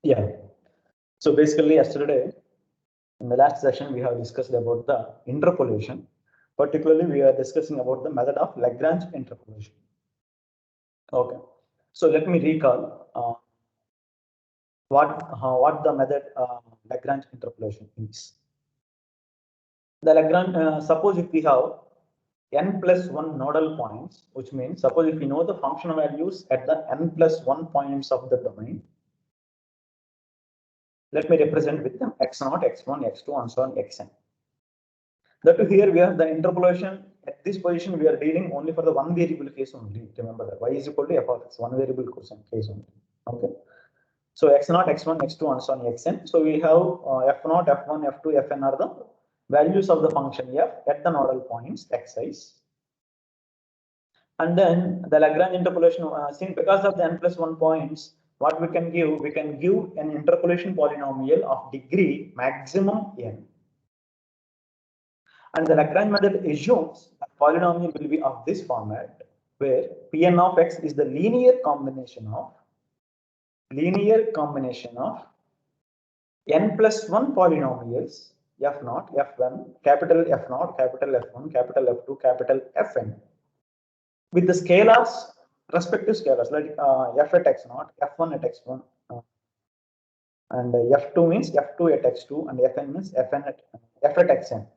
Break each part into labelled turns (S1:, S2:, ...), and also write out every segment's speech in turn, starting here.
S1: Yeah. So basically, yesterday in the last session we have discussed about the interpolation. Particularly, we are discussing about the method of Lagrange interpolation. Okay. So let me recall what the method Lagrange interpolation is. The Lagrange, suppose if we have n plus 1 nodal points, which means suppose if we know the function values at the n plus 1 points of the domain, let me represent with them x0, x1, x2, and so on, xn. That here we have the interpolation at this position. We are dealing only for the one variable case only. Remember that y is equal to f of x, one variable case only. Okay. So x0, x1, x2, and so on, xn. So we have f0, f1, f2, fn are the values of the function f at the nodal points xi's. And then the Lagrange interpolation, since because of the n plus 1 points, what we can give an interpolation polynomial of degree maximum n. And the Lagrange method assumes that polynomial will be of this format, where Pn of x is the linear combination of n plus 1 polynomials f0, f1, capital F0, capital F1, capital F2, capital Fn, with the scalars, respective scalars, like f at x0, f1 at x1, and f2 means f2 at x2, and fn means f at xn.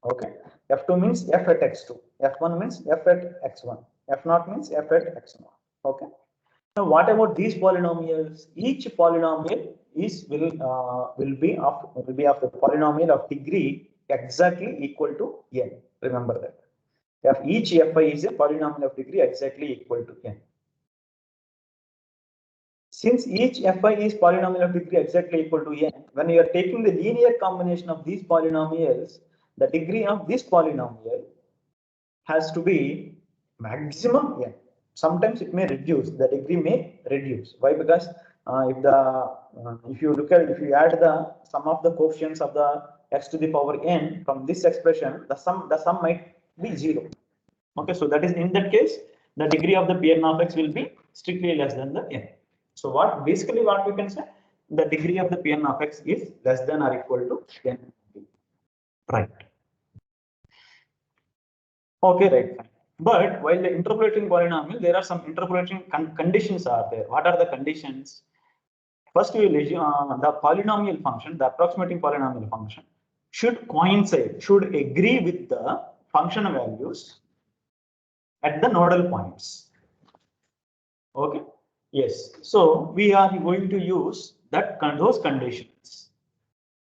S1: Okay, f2 means f at x2, f1 means f at x1, f0 means f at x0. Okay. Now, what about these polynomials? Each polynomial will be of the polynomial of degree exactly equal to n. Remember that. Each fi is a polynomial of degree exactly equal to n. Since each fi is polynomial of degree exactly equal to n, when you are taking the linear combination of these polynomials, the degree of this polynomial has to be maximum n. Sometimes it may reduce, the degree may reduce. Why? Because if you add the sum of the coefficients of the x to the power n from this expression, the sum might be 0. Okay, so that is, in that case, the degree of the Pn of x will be strictly less than the n. So what we can say, the degree of the Pn of x is less than or equal to n. Right. Okay, right. Fine. But while the interpolating polynomial, there are some interpolating conditions are there. What are the conditions? First, we will the polynomial function, the approximating polynomial function, should coincide, should agree with the function values at the nodal points. Okay. Yes. So we are going to use those conditions.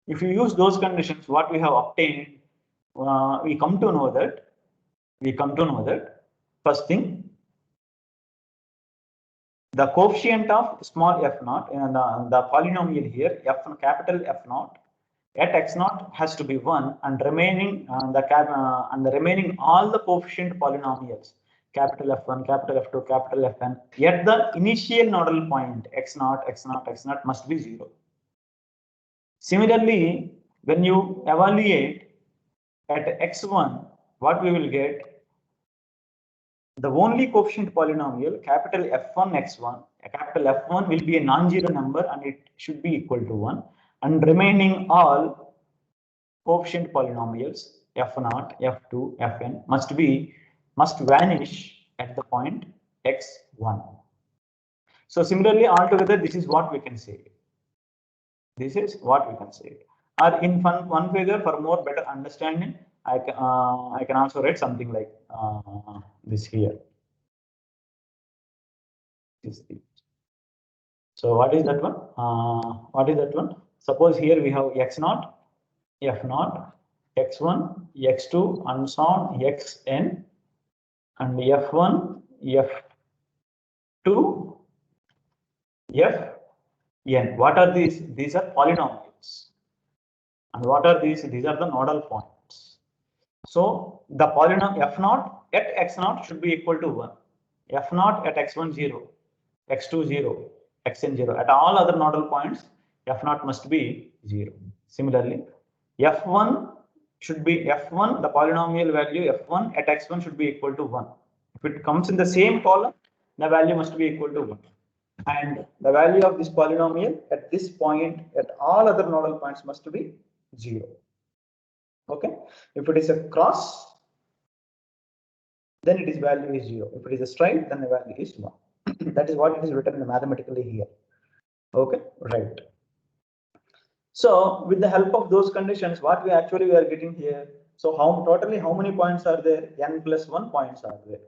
S1: If you use those conditions, what we have obtained, we come to know that first thing, the coefficient of small f0 and the polynomial here, capital F0 at x0 has to be 1, and remaining the remaining all the coefficient polynomials, capital F1, capital F2, capital Fn, yet the initial nodal point x0, x0, x0 must be 0. Similarly, when you evaluate at x1, what we will get? The only coefficient polynomial, capital F1 x1, capital F1 will be a non-zero number and it should be equal to 1. And remaining all coefficient polynomials, F0, F2, Fn must vanish at the point x1. So similarly, altogether, this is what we can say. Or in one figure, for more better understanding, I can also write something like this here. So what is that one? Suppose here we have x0, f0, x1, x2, and so on, xn, and f1, f2, fn. What are these? These are polynomials. And what are these? These are the nodal points. So the polynomial f0 at x0 should be equal to 1. f0 at x1 0, x2 0, xn 0. At all other nodal points, f0 must be 0. Similarly, f1 should be f1, the polynomial value f1 at x1 should be equal to 1. If it comes in the same column, the value must be equal to 1. and the value of this polynomial at this point at all other nodal points must be 0. Okay, if it is a cross, then its value is 0. If it is a straight, then the value is 1. That is what it is written mathematically here. Okay, right. So with the help of those conditions, what we are getting here. So totally how many points are there? N plus 1 points are there.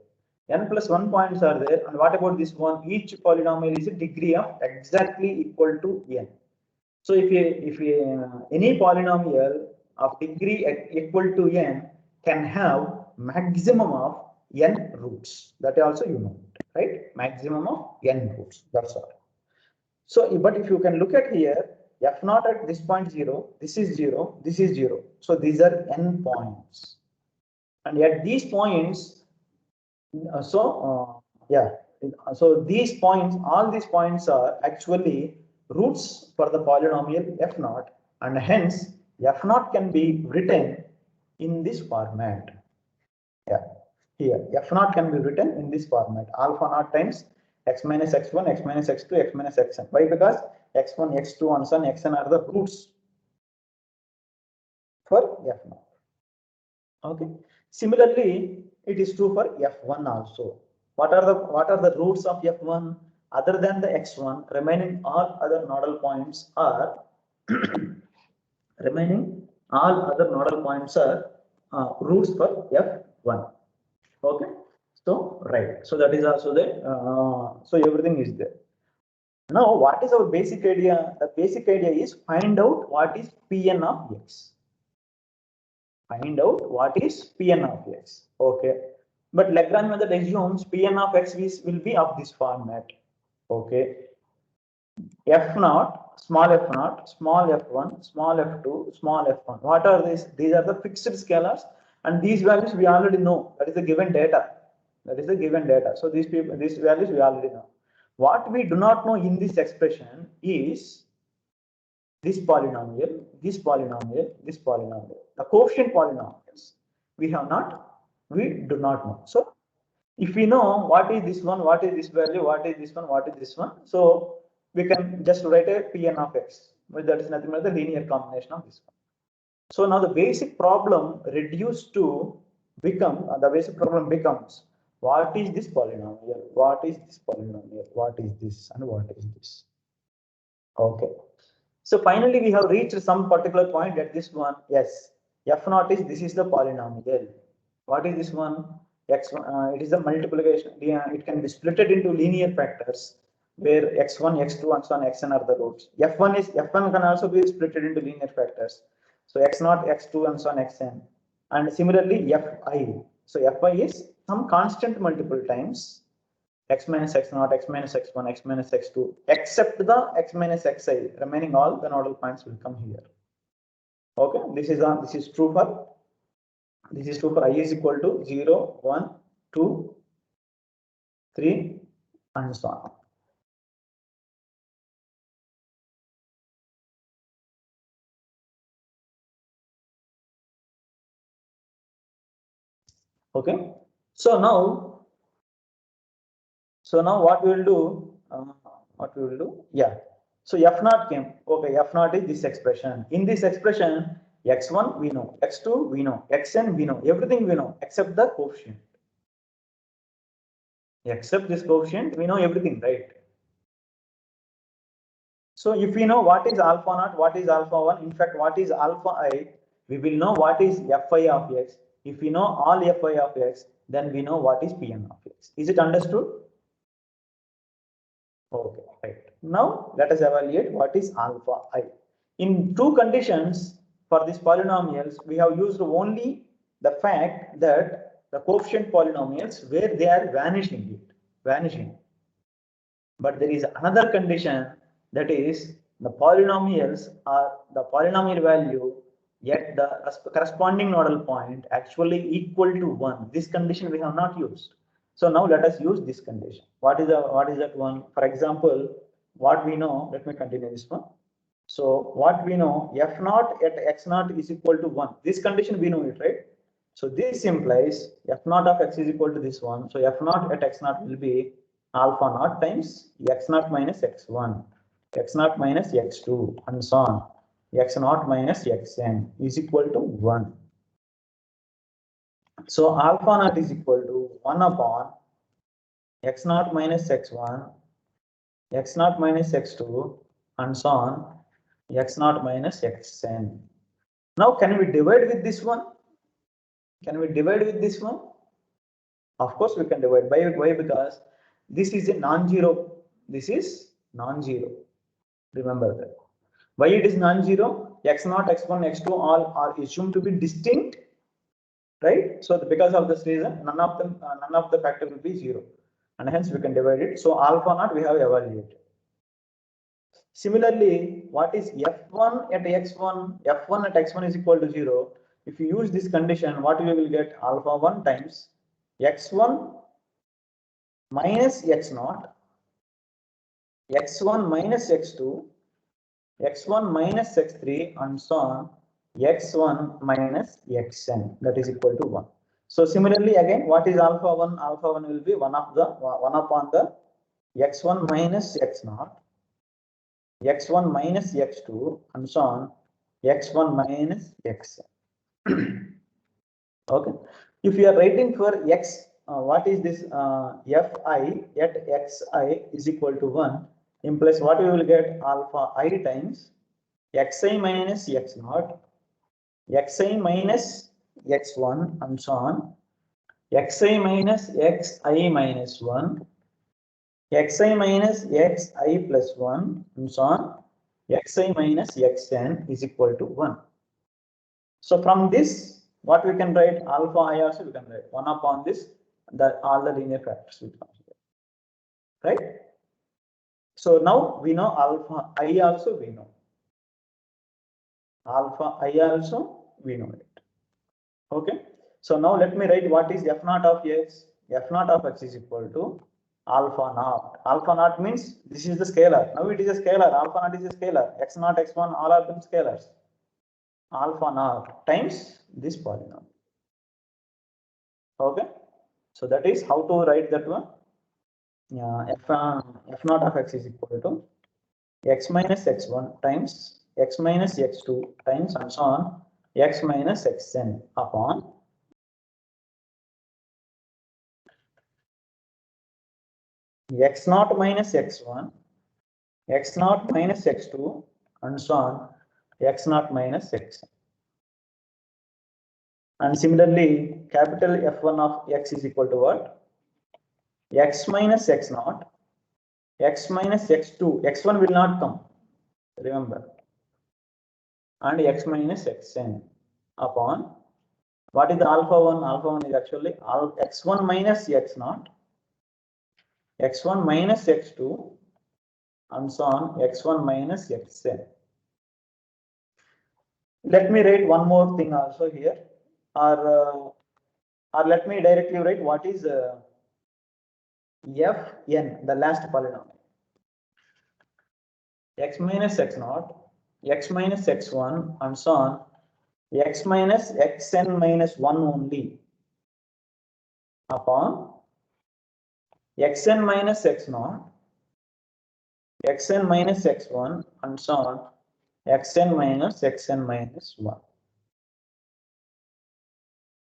S1: N plus 1 points are there. And what about this one? Each polynomial is a degree of exactly equal to n. So if any polynomial of degree equal to n can have maximum of n roots. That also you know, right? Maximum of n roots. That's all. So, but if you can look at here, f naught at this point 0, this is 0, this is 0. So these are n points, and at these points, yeah, so these points, all these points are actually roots for the polynomial f naught, and hence f naught can be written in this format. Yeah, here f naught can be written in this format: alpha naught times x minus x1, x minus x2, x minus xn. Why? Because x1, x2, and so on, xn are the roots for f naught. Okay. Similarly, it is true for f1 also. What are the roots of f1 other than the x1? Remaining all other nodal points are remaining all other nodal points are roots for f1. Okay. So right. So that is also there. So everything is there. Now, what is our basic idea? The basic idea is find out what is Pn of x. Find out what is Pn of x. Okay. But Lagrange method assumes Pn of x will be of this format. Okay. F naught, small f0, small f1, small f2, small f1. What are these? These are the fixed scalars, and these values we already know. That is the given data. That is the given data. So these values we already know. What we do not know in this expression is this polynomial, this polynomial, this polynomial. The coefficient polynomials we do not know. So if we know what is this one, what is this value, what is this one, what is this one, so we can just write a Pn of x. Well, that is nothing but the linear combination of this one. So now the basic problem reduced to become, the basic problem becomes, what is this polynomial? What is this polynomial? What is this and what is this? Okay. So finally, we have reached some particular point at this one. Yes, f naught is, this is the polynomial. What is this one? X1, it is a multiplication. It can be split into linear factors where x1, x2, and so on, xn are the roots. F1 can also be split into linear factors. So x0, x2, and so on, xn. And similarly, fi. So fi is some constant multiple times x minus x0, x minus x1, x minus x2, except the x minus xi. Remaining all the nodal points will come here. Okay, this is true for I is equal to 0, 1, 2, 3, and so on. Okay, so now what we will do? Yeah. So f naught came. Okay, f naught is this expression. In this expression, x1 we know, x2 we know, xn we know, everything we know except the coefficient. Except this coefficient, we know everything, right? So if we know what is alpha naught, what is alpha 1, in fact, what is alpha I, we will know what is fi of x. If we know all fi of x, then we know what is Pn of x. Is it understood? Okay, right. Now let us evaluate what is alpha I. In two conditions for these polynomials, we have used only the fact that the coefficient polynomials where they are vanishing. But there is another condition, that is the polynomials are the polynomial value yet the corresponding nodal point actually equal to 1. This condition we have not used. So now let us use this condition. What is that one? For example, what we know, let me continue this one. So what we know, f naught at x naught is equal to 1. This condition we know it, right? So this implies f naught of x is equal to this one. So f naught at x naught will be alpha naught times x naught minus x1, x naught minus x2, and so on. X naught minus xn is equal to 1. So alpha naught is equal to 1 upon x naught minus x1, x naught minus x2, and so on, x naught minus xn. Now, can we divide with this one? Can we divide with this one? Of course, we can divide by why? Because this is a non-zero. This is non-zero. Remember that. Why it is non-zero? X0, x1, x2 all are assumed to be distinct, right? So because of this reason, none of the factor will be 0, and hence we can divide it. So alpha naught we have evaluated. Similarly, what is f1 at x1? F1 at x1 is equal to 0. If you use this condition, what we will get? Alpha 1 times x1 minus x0, x1 minus x2, x1 minus x3, and so on, x1 minus xn, that is equal to 1. So similarly, again, what is alpha 1? Alpha 1 will be 1 upon the x1 minus x0, x1 minus x2, and so on, x1 minus xn. Okay. If you are writing for x, what is this? Fi at xi is equal to 1 implies what we will get? Alpha I times xi minus x0, xi minus x1, and so on, xi minus xi minus 1, xi minus xi plus 1, and so on, xi minus xn is equal to 1. So from this, what we can write? Alpha I also we can write 1 upon this, all the linear factors will come here, right? So now we know alpha I also we know. Alpha I also we know it. Okay. So now let me write what is f naught of x. F naught of x is equal to alpha naught. Alpha naught means this is the scalar. Now it is a scalar. Alpha naught is a scalar. X naught, x1, all of them scalars. Alpha naught times this polynomial. Okay. So that is how to write that one. F naught of x is equal to x minus x1 times x minus x2 times and so on x minus xn upon x naught minus x1, x naught minus x2, and so on x naught minus xn. And similarly, capital F1 of x is equal to what? X minus x naught, x minus x2, x1 will not come, remember, and x minus xn upon what is the alpha 1? Alpha 1 is actually x1 minus x naught, x1 minus x2, and so on x1 minus xn. Let me write one more thing also here, or let me directly write what is fn, the last polynomial. X minus x naught, x minus x1, and so on, x minus xn minus 1 only upon xn minus x naught, xn minus x1, and so on, xn minus xn minus 1.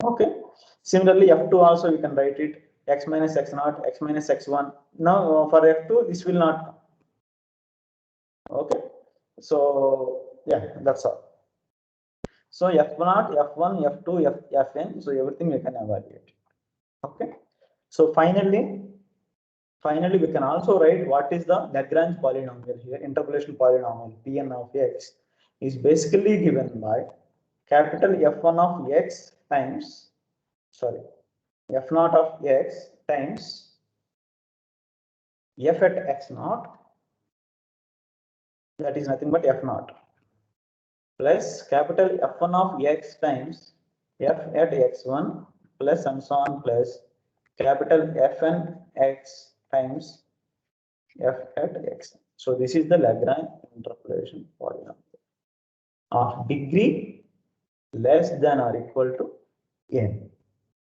S1: Okay. Similarly, f2 also you can write it x minus x naught, x minus x1. Now for f2, this will not come. Okay. So yeah, that's all. So f0, f1, f2, fn. So everything we can evaluate. Okay. So finally, we can also write what is the Lagrange polynomial here. Interpolation polynomial Pn of x is basically given by capital F1 of x times, sorry, f0 of x times f at x naught, that is nothing but f0, plus capital F1 of x times f at x1 plus and so on plus capital Fn x times f at x. So this is the Lagrange interpolation polynomial of degree less than or equal to n.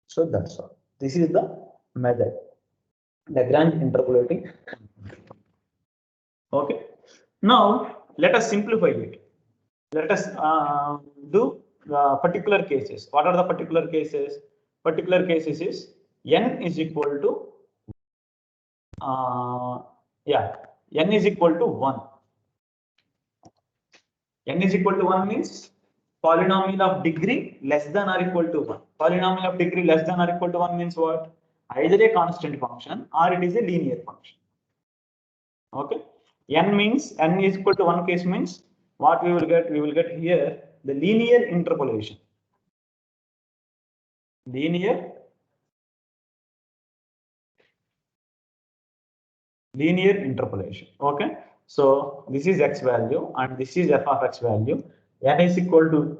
S1: So that's all. This is the method. Lagrange interpolating. Okay. Now let us simplify it. Let us do particular cases. What are the particular cases? Particular cases is n is equal to n is equal to 1. N is equal to 1 means polynomial of degree less than or equal to 1. Polynomial of degree less than or equal to 1 means what? Either a constant function or it is a linear function. Okay. N means n is equal to 1 case means what we will get? We will get here the linear interpolation. Linear interpolation. Okay. So this is x value and this is f of x value. N is equal to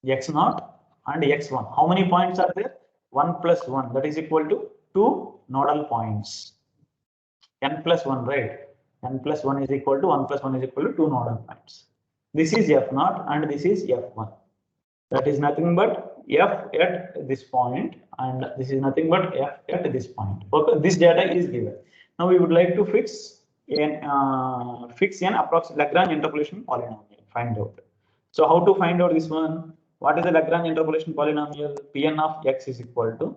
S1: x0 and x1. How many points are there? 1 plus 1, that is equal to 2 nodal points. N plus 1, right? N plus 1 is equal to 1 plus 1 is equal to 2 nodal points. This is f0 and this is f1. That is nothing but f at this point and this is nothing but f at this point. Okay, this data is given. Now we would like to fix an approximate Lagrange interpolation polynomial. Find out. So how to find out this one? What is the Lagrange interpolation polynomial? Pn of x is equal to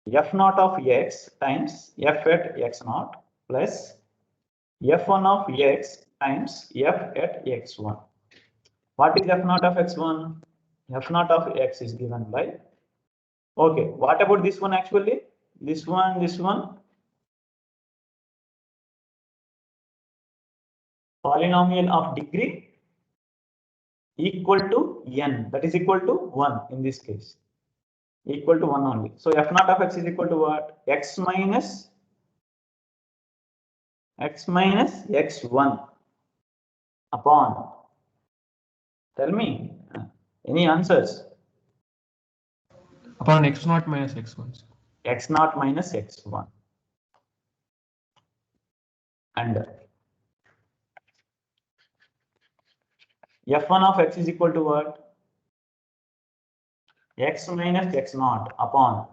S1: f0 of x times f at x0 plus f1 of x times f at x1. What is f0 of x1? F0 of x is given by. Okay, what about this one actually? This one. Polynomial of degree equal to n, that is equal to 1 in this case. Equal to 1 only. So f0 of x is equal to what? X minus x1 upon. Tell me, any answers?
S2: Upon x0 minus x1.
S1: X0 minus x1. And f1 of x is equal to what? X minus x0 upon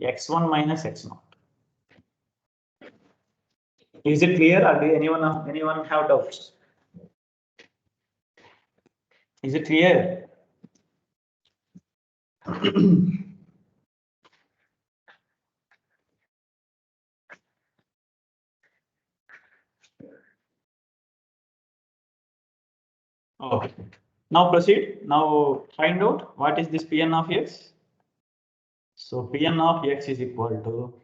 S1: x1 minus x0. Is it clear, or do anyone have doubts? Is it clear? Okay. Now proceed. Now find out what is this Pn of x. So Pn of x is equal to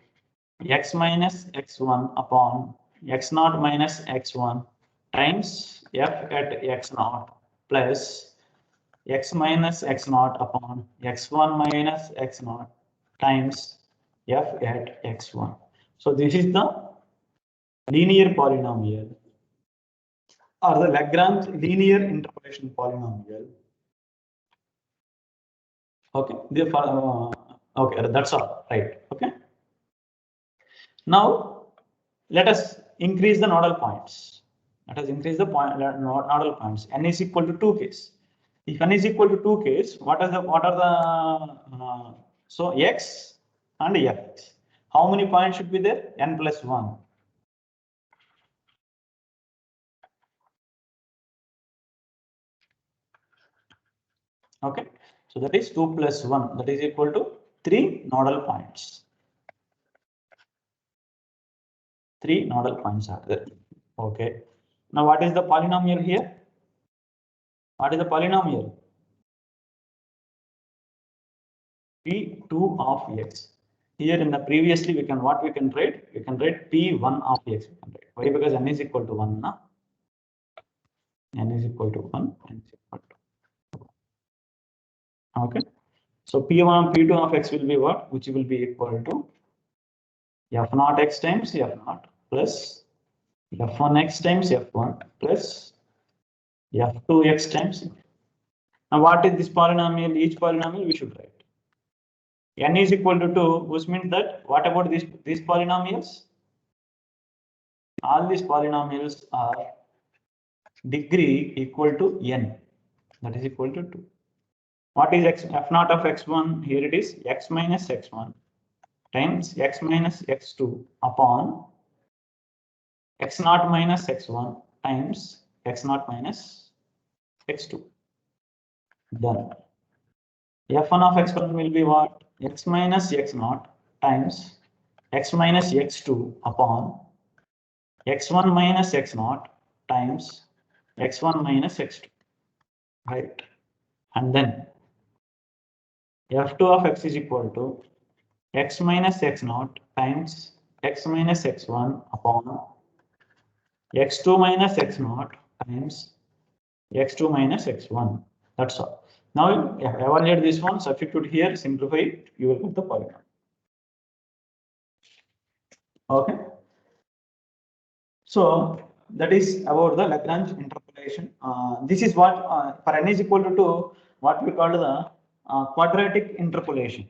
S1: x minus x1 upon x0 minus x1 times f at x0 plus x minus x0 upon x1 minus x0 times f at x1. So this is the linear polynomial or the Lagrange linear interpolation polynomial. Okay, okay, that's all right. Okay. Now let us increase the nodal points. Let us increase the nodal points. N is equal to 2k. If n is equal to 2k, what are the so x and f? How many points should be there? N plus 1. Okay, so that is 2 plus 1, that is equal to 3 nodal points. 3 nodal points are there. Okay, now what is the polynomial here? What is the polynomial? P2 of x. Here in the previously we can write? We can write P1 of x. Why? Because n is equal to 1 now. N is equal to 1. N is equal to 1. Okay. So P1 and P2 of x will be what? Which will be equal to f0 x times f0 plus f1 x times f1 plus f2 x times. Now what is this polynomial? Each polynomial we should write. N is equal to 2, which means that what about these polynomials? All these polynomials are degree equal to n, that is equal to 2. What is f naught of x1? Here it is x minus x1 times x minus x2 upon x naught minus x1 times x naught minus x2. Done. f1 of x1 will be what? X minus x naught times x minus x2 upon x1 minus x naught times x1 minus x2. Right. And then f2 of x is equal to x minus x naught times x minus x1 upon x2 minus x naught times x2 minus x1. That's all. Now evaluate this one, substitute here, simplify it, you will get the polynomial. Okay. So that is about the Lagrange interpolation. This is what for n is equal to 2, what we call the quadratic interpolation.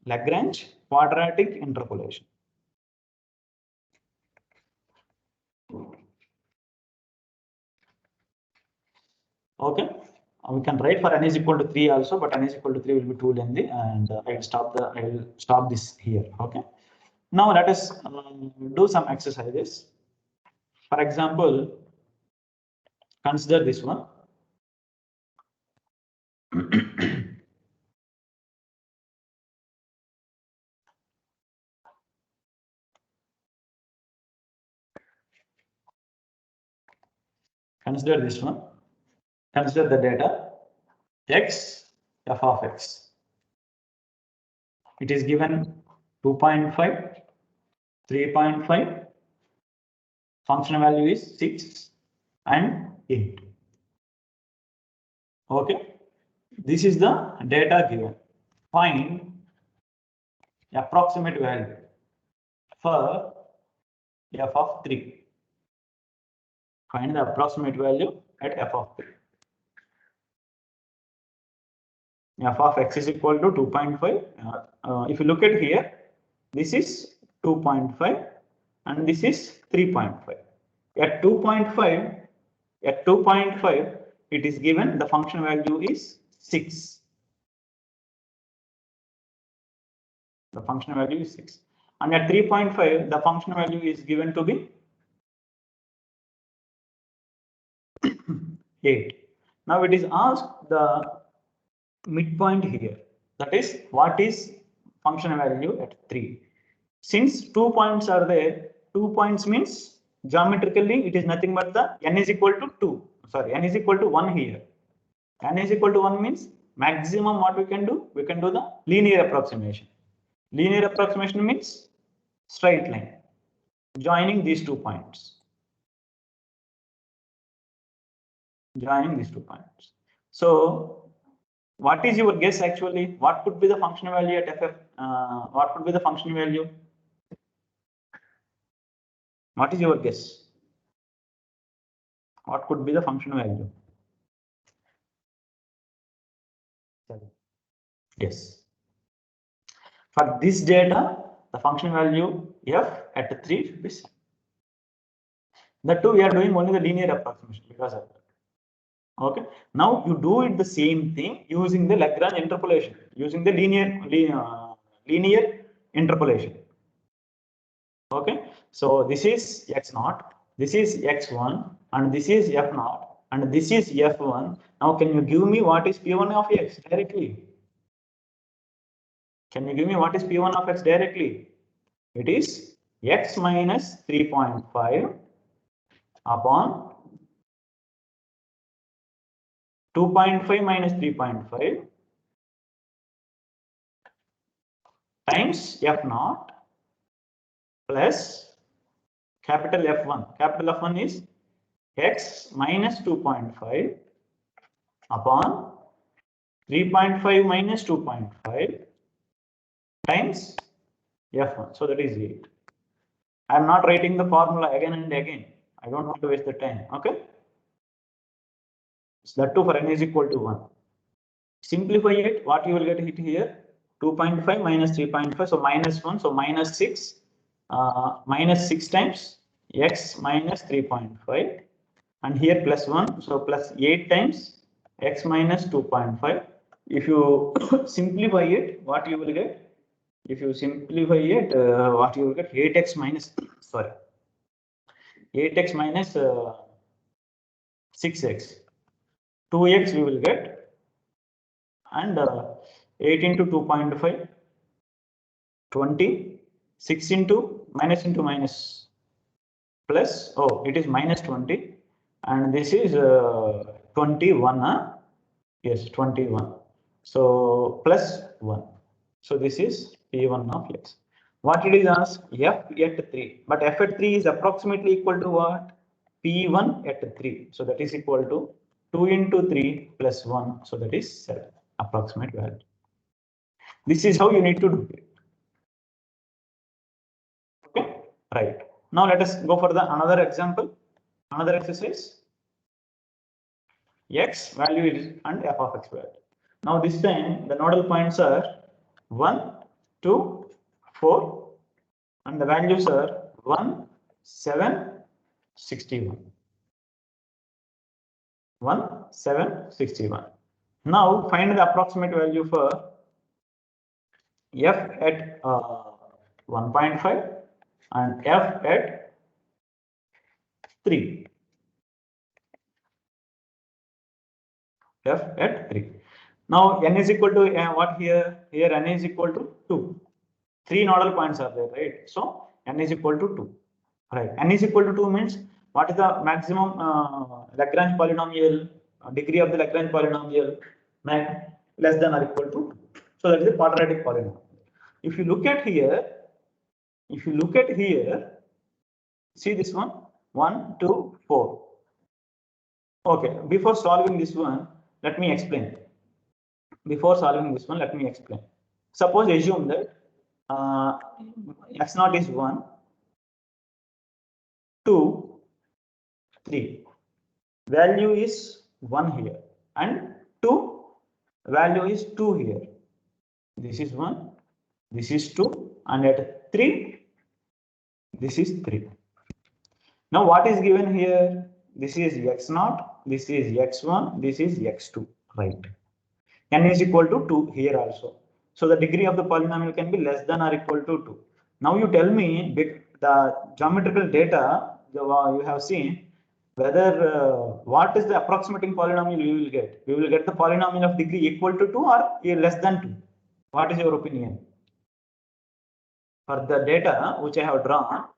S1: Lagrange quadratic interpolation. Okay, we can write for n is equal to 3 also, but n is equal to 3 will be too lengthy, and I will stop this here. Okay, now let us do some exercises. For example, consider this one. Consider this one. Consider the data x f of x. It is given 2.5, 3.5, function value is 6 and 8. Okay, this is the data given. Find approximate value for f of 3. Find the approximate value at f of 3. F of x is equal to 2.5. If you look at here, this is 2.5 and this is 3.5. At 2.5, it is given the function value is 6. The function value is 6. And at 3.5, the function value is given to be 8. Now it is asked the midpoint here. That is, what is function value at 3? Since 2 points are there, 2 points means geometrically it is nothing but the n is equal to 2. Sorry, n is equal to 1 here. N is equal to 1 means maximum what we can do? We can do the linear approximation. Linear approximation means straight line joining these 2 points. Joining these 2 points. So what is your guess actually? What could be the function value at ff? What could be the function value? What is your guess? What could be the function value? Yes. For this data, the function value f at 3 should be 7. That too, we are doing only the linear approximation because of that. Okay. Now you do it the same thing using the Lagrange interpolation, using the linear interpolation. Okay. So this is x naught, this is x1, and this is f naught, and this is f1. Now can you give me what is p1 of x directly? Can you give me what is p1 of x directly? It is x minus 3.5 upon 2.5 minus 3.5 times f naught plus capital F1. Capital F1 is x minus 2.5 upon 3.5 minus 2.5 times F1. So that is 8. I am not writing the formula again and again. I don't want to waste the time. Okay. So that too for n is equal to 1. Simplify it. What you will get it here? 2.5 minus 3.5. So minus 1. So minus 6. Minus 6 times x minus 3.5. And here plus 1. So plus 8 times x minus 2.5. If you simplify it, what you will get? If you simplify it, what you will get? 8x minus, sorry, 8x minus 6x. 2x we will get, and 8 into 2.5, 20, 6 into minus plus, oh, it is minus 20, and this is 21, yes, 21. So plus 1. So this is P1 of x. What it is asked? F at 3, but F at 3 is approximately equal to what? P1 at 3. So that is equal to 2 into 3 plus 1. So that is 7, approximate value. This is how you need to do it. Okay, right. Now let us go for the another example, another exercise. X value is and f of x value. Now this time the nodal points are 1, 2, 4, and the values are 1, 7, 61. 1, 7, 61. Now find the approximate value for f at 1.5 and f at 3. F at 3. Now n is equal to what here? Here n is equal to 2. 3 nodal points are there, right? So n is equal to 2. Right. N is equal to 2 means what is the maximum Lagrange polynomial, degree of the Lagrange polynomial, less than or equal to 2. So that is a quadratic polynomial. If you look at here, see this one, 1, 2, 4. Okay, before solving this one, let me explain. Suppose assume that x0 is 1, 2, 3. Value is 1 here and 2, value is 2 here. This is 1, this is 2, and at 3, this is 3. Now what is given here? This is x0, this is x1, this is x2, right? N is equal to 2 here also. So the degree of the polynomial can be less than or equal to 2. Now you tell me the geometrical data you have seen, whether what is the approximating polynomial we will get? We will get the polynomial of degree equal to 2 or less than 2. What is your opinion? For the data which I have drawn,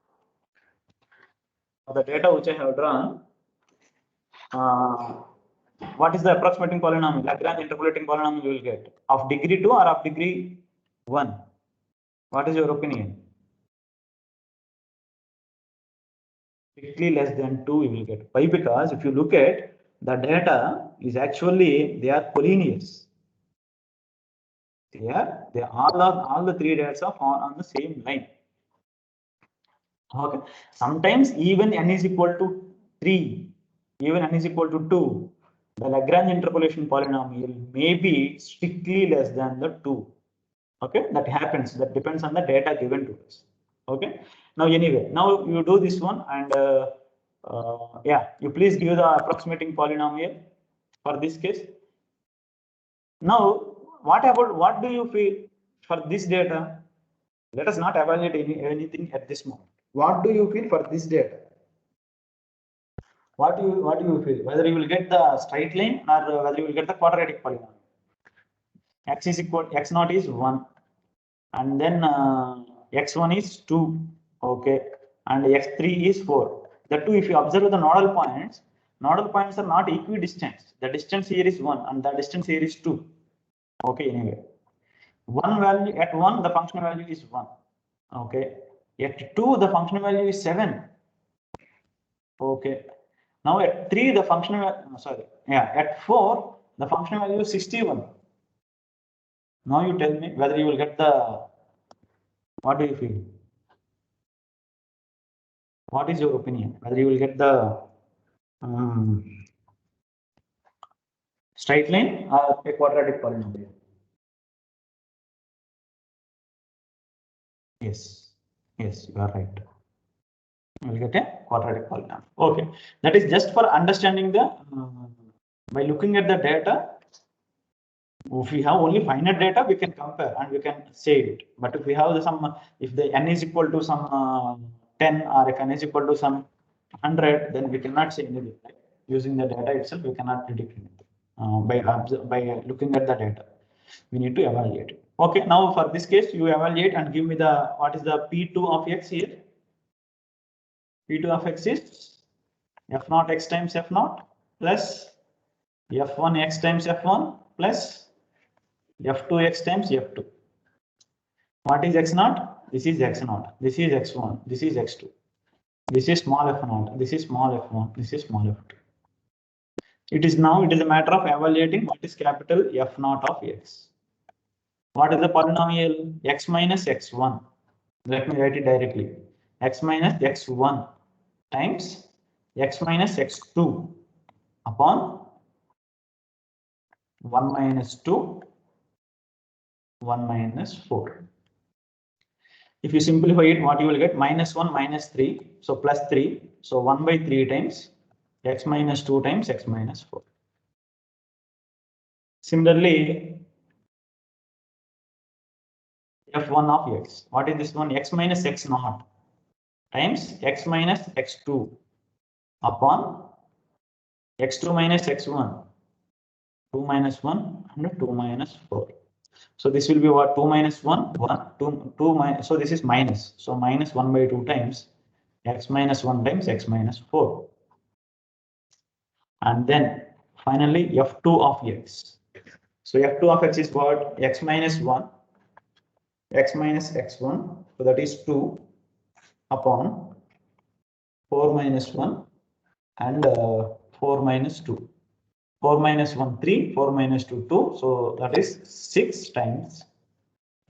S1: what is the approximating polynomial, Lagrange interpolating polynomial you will get? Of degree 2 or of degree 1? What is your opinion? Strictly less than 2 we will get. Why? Because if you look at the data is actually, they are collinears. They all the 3 data are on the same line. Okay. Sometimes even n is equal to 3, even n is equal to 2, the Lagrange interpolation polynomial may be strictly less than the 2. Okay, that happens. That depends on the data given to us. Okay. Now anyway, now you do this one, and yeah, you please give the approximating polynomial for this case. Now, what do you feel for this data? Let us not evaluate anything at this moment. What do you feel for this data? What do you feel? Whether you will get the straight line or whether you will get the quadratic polynomial. X is equal, x0 is 1, and then x1 is 2, okay, and x3 is 4. The two, if you observe the nodal points are not equidistant. The distance here is 1 and the distance here is 2. Okay, anyway, one value at 1 the functional value is 1. Okay, at 2 the functional value is 7. Okay, now at 3 the functional at 4 the functional value is 61. Now you tell me whether you will get the, what do you feel? What is your opinion? Whether you will get the straight line or a quadratic polynomial? Yes, you are right. You will get a quadratic polynomial. Okay, that is just for understanding the by looking at the data. If we have only finite data, we can compare and we can say it. But if we have some, if the n is equal to some 10 or if n is equal to some 100, then we cannot say anything. Right? Using the data itself, we cannot predict anything by looking at the data. We need to evaluate it. Okay, now for this case, you evaluate and give me the what is the P2 of x here. P2 of x is f0 x times f0 plus f1 x times f1 plus f2 x times f2. What is x0? This is x0. This is x1. This is x2. This is small f0. This is small f1. This is small f2. It is a matter of evaluating what is capital F0 of x. What is the polynomial? X minus x1. Let me write it directly. X minus x1 times x minus x2 upon 1 minus 2, 1 minus 4. If you simplify it, what you will get? Minus 1 minus 3, so plus 3. So 1 by 3 times x minus 2 times x minus 4. Similarly, f1 of x. What is this one? X minus x0 times x minus x2 upon x2 minus x1. 2 minus 1 and 2 minus 4. So this will be what? 2 minus 1, 1, 2 minus. So this is minus. So minus 1 by 2 times x minus 1 times x minus 4. And then finally f2 of x. So f2 of x is what? X minus 1, x minus x1. So that is 2 upon 4 minus 1 and 4 minus 2. 4 minus 1, 3, 4 minus 2, 2. So that is 6 times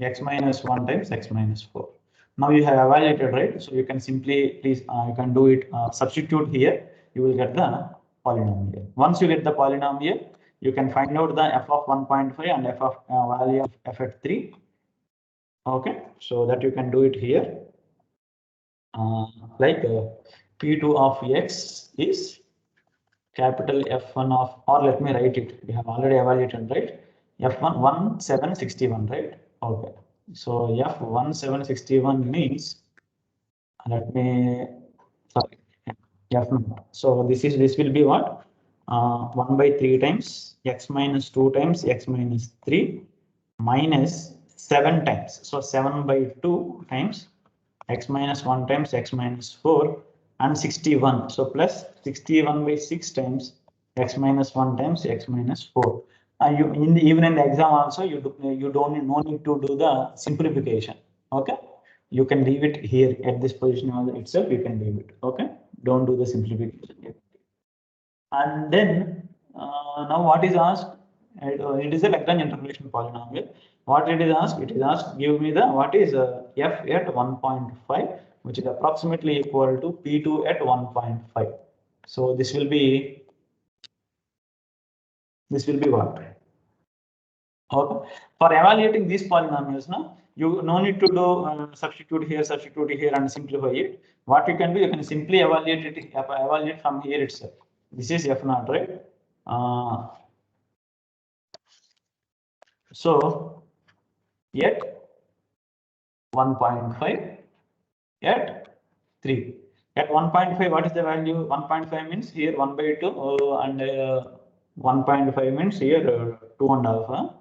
S1: x minus 1 times x minus 4. Now you have evaluated, right? So you can simply, please, you can do it, substitute here. You will get the polynomial. Once you get the polynomial, you can find out the f of 1.5 and f of value of f at 3. Okay, so that you can do it here. Like P2 of x is capital F1 of, or let me write it. We have already evaluated, right? F1 1761, right? Okay. So F1761 means, let me, sorry, F1. So this will be what? 1 by 3 times x minus 2 times x minus 3 minus 7 times. So 7 by 2 times x minus 1 times x minus 4 and 61. So plus 61 by 6 times x minus 1 times x minus 4. Even in the exam also, you don't no need to do the simplification. Okay, you can leave it here at this position itself. You can leave it. Okay, don't do the simplification. And then now what is asked? It is a Lagrange interpolation polynomial. What it is asked? It is asked, give me the what is f at 1.5, which is approximately equal to P2 at 1.5. So this will be what? Okay. For evaluating these polynomials, now you no need to do substitute here, and simplify it. What you can do, you can simply evaluate from here itself. This is f0, right? So at 1.5, at 3. At 1.5, what is the value? 1.5 means here 1 by 2 and 1.5 means here 2.5.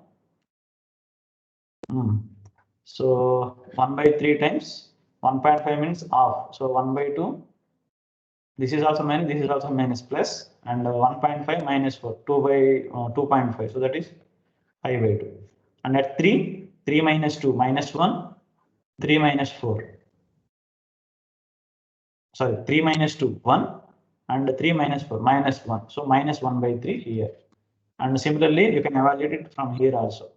S1: So 1 by 3 times 1.5 means half. So 1 by 2. This is also minus, this is also minus plus, and 1.5 minus 4, 2 by 2.5. So that is 5 by 2. And at 3, 3 minus 2, minus 1, 3 minus 4. Sorry, 3 minus 2, 1, and 3 minus 4, minus 1. So minus 1 by 3 here. And similarly, you can evaluate it from here also.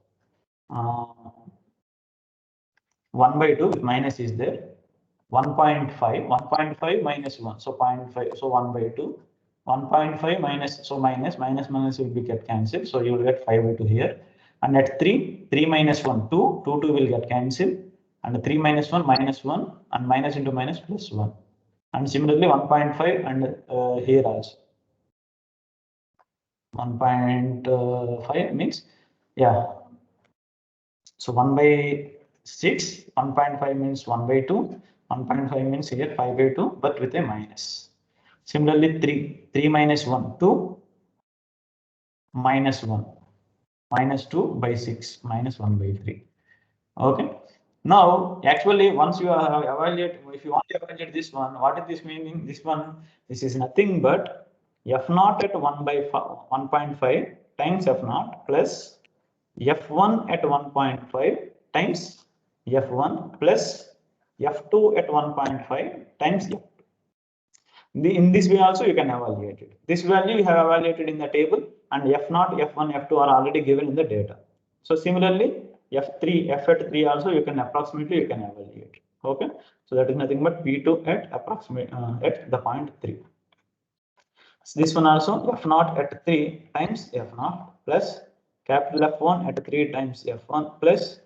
S1: 1 by 2 with minus is there. 1.5 minus 1. So 0.5. So 1 by 2. 1.5 minus, so minus will be get cancelled. So you will get 5 by 2 here. And at 3, 3 minus 1, 2, 2 will get cancelled. And 3 minus 1, minus 1, and minus into minus plus 1. And similarly 1.5 and here also. 1.5 means Yeah. So 1 by 6, 1.5 means 1 by 2, 1.5 means here 5 by 2, but with a minus. Similarly, 3 minus 1, 2, minus 1, minus 2 by 6, minus 1 by 3. Okay. Now, actually, once you have evaluate, if you want to evaluate this one, what is this meaning? This one, this is nothing but f naught at 1 by 1.5 times f naught plus f1 at 1.5 times f1 plus f2 at 1.5 times f2. In this way also you can evaluate it. This value you have evaluated in the table, and f0, f1, f2 are already given in the data. So similarly, f3, f at 3 also you can approximately evaluate. Okay, so that is nothing but p2 at approximate at the point 3. So this one also f0 at 3 times f0 plus capital F1 at 3 times f1 plus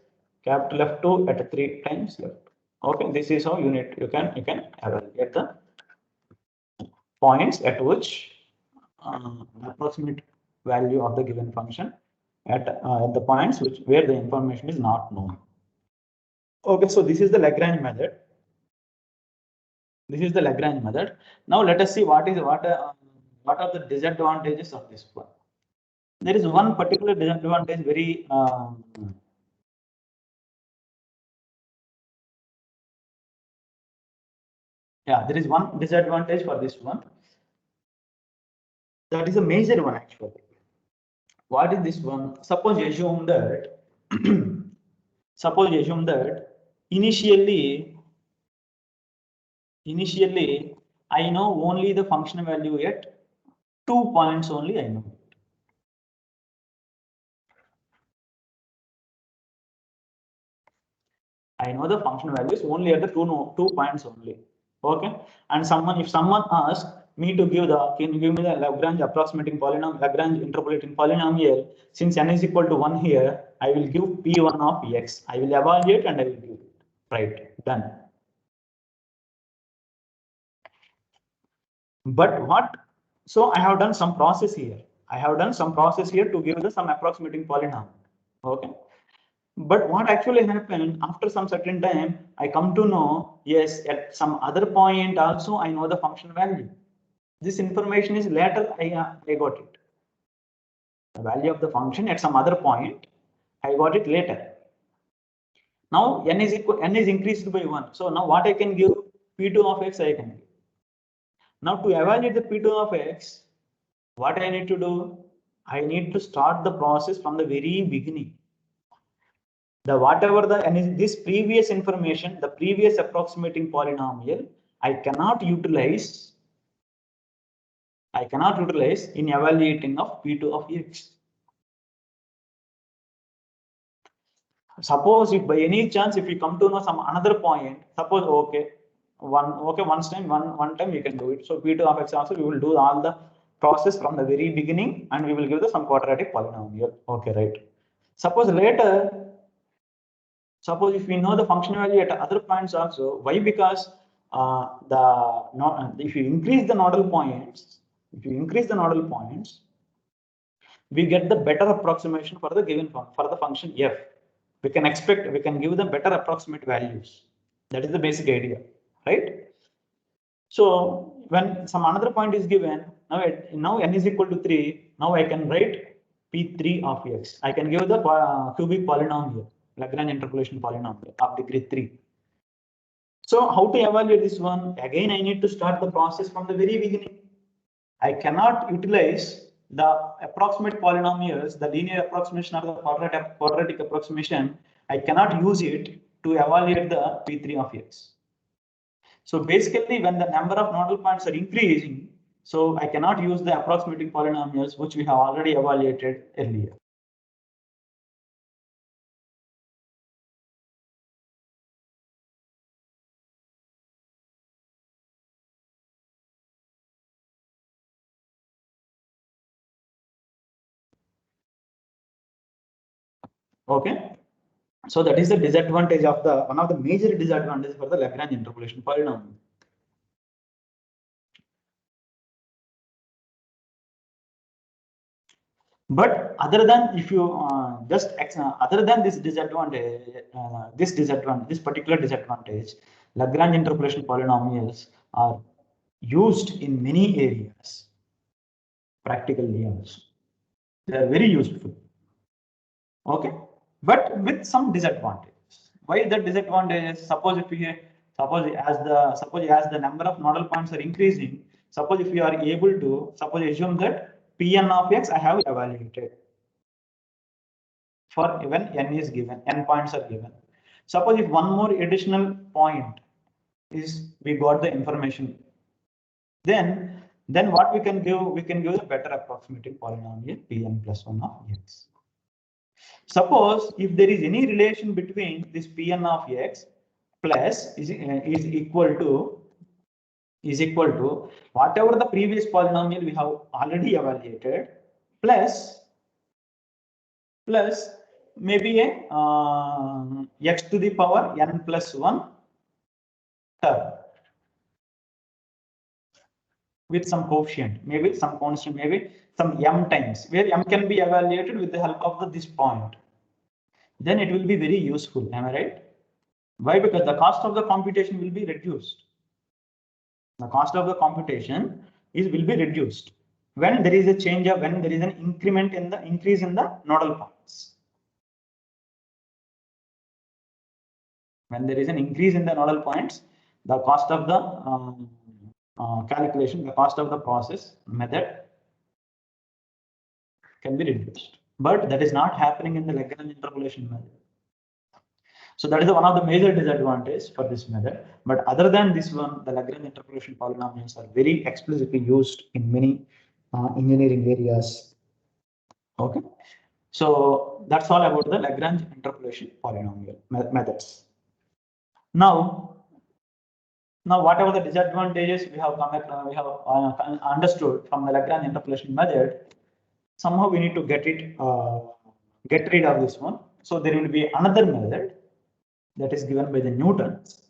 S1: capital F2 at 3 times f2. Okay, this is how you can evaluate the points at which the approximate value of the given function at the points where the information is not known. Okay, so this is the Lagrange method. This is the Lagrange method. Now let us see what are the disadvantages of this one. There is one particular disadvantage very there is one disadvantage for this one. That is a major one actually. What is this one? Suppose assume that initially I know only the function value at 2 points only I know. I know the function values only at the 2 points only. Okay. And if someone asks me to can you give me the Lagrange approximating polynomial, Lagrange interpolating polynomial, since n is equal to 1 here, I will give P1 of x. I will evaluate and I will give it. Right. Done. But what? So I have done some process here. To give some approximating polynomial. Okay. But what actually happened after some certain time, I come to know, yes, at some other point also I know the function value. This information is later I got it. The value of the function at some other point, I got it later. Now n is increased by 1. So now what I can give? P2 of x I can give. Now to evaluate the P2 of x, what I need to do? I need to start the process from the very beginning. This previous information, the previous approximating polynomial, I cannot utilize in evaluating of P2 of x. Suppose if by any chance if we come to know some another point, suppose one time we can do it. So P2 of x also we will do all the process from the very beginning and we will give the some quadratic polynomial. Okay, right. Suppose if we know the function value at other points also, why? Because if you increase the nodal points, we get the better approximation for the given for the function f. We can give the better approximate values. That is the basic idea, right? So when some another point is given, now n is equal to 3. Now I can write P3 of x. I can give the cubic polynomial, Lagrange interpolation polynomial of degree 3. So how to evaluate this one? Again, I need to start the process from the very beginning. I cannot utilize the approximate polynomials, the linear approximation or the quadratic approximation. I cannot use it to evaluate the P3 of x. So basically, when the number of nodal points are increasing, so I cannot use the approximating polynomials which we have already evaluated earlier. Okay. So that is the disadvantage of one of the major disadvantages for the Lagrange interpolation polynomial. But other than if you other than this particular disadvantage, Lagrange interpolation polynomials are used in many areas, practically also. They are very useful. Okay, but with some disadvantages. Why the disadvantages? Suppose as the number of nodal points are increasing, suppose if you are able to assume that Pn of x I have evaluated for when n is given, n points are given. Suppose if one more additional point is we got the information, then what we can give a better approximating polynomial Pn plus 1 of x. Suppose if there is any relation between this Pn of x plus is equal to whatever the previous polynomial we have already evaluated plus maybe a x to the power n plus 1 term with some coefficient, maybe some constant, maybe some m times, where m can be evaluated with the help of this point. Then it will be very useful. Am I right? Why? Because the cost of the computation will be reduced. The cost of the computation will be reduced when there is a change of when there is an increase in the nodal points. When there is an increase in the nodal points, the cost of the calculation, the cost of the process method can be reduced. But that is not happening in the Lagrange interpolation method. So that is one of the major disadvantages for this method. But other than this one, the Lagrange interpolation polynomials are very explicitly used in many engineering areas. Okay. So that's all about the Lagrange interpolation polynomial methods. Now whatever the disadvantages we have understood from the Lagrange interpolation method, somehow we need to get rid of this one. So there will be another method that is given by the Newton's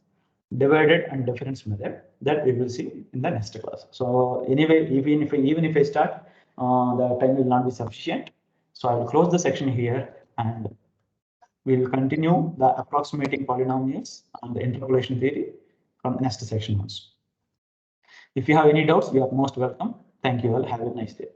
S1: divided and difference method that we will see in the next class. So anyway, even if I start, the time will not be sufficient. So I will close the section here and we will continue the approximating polynomials and the interpolation theory from the next section also. If you have any doubts, you are most welcome. Thank you all. Have a nice day.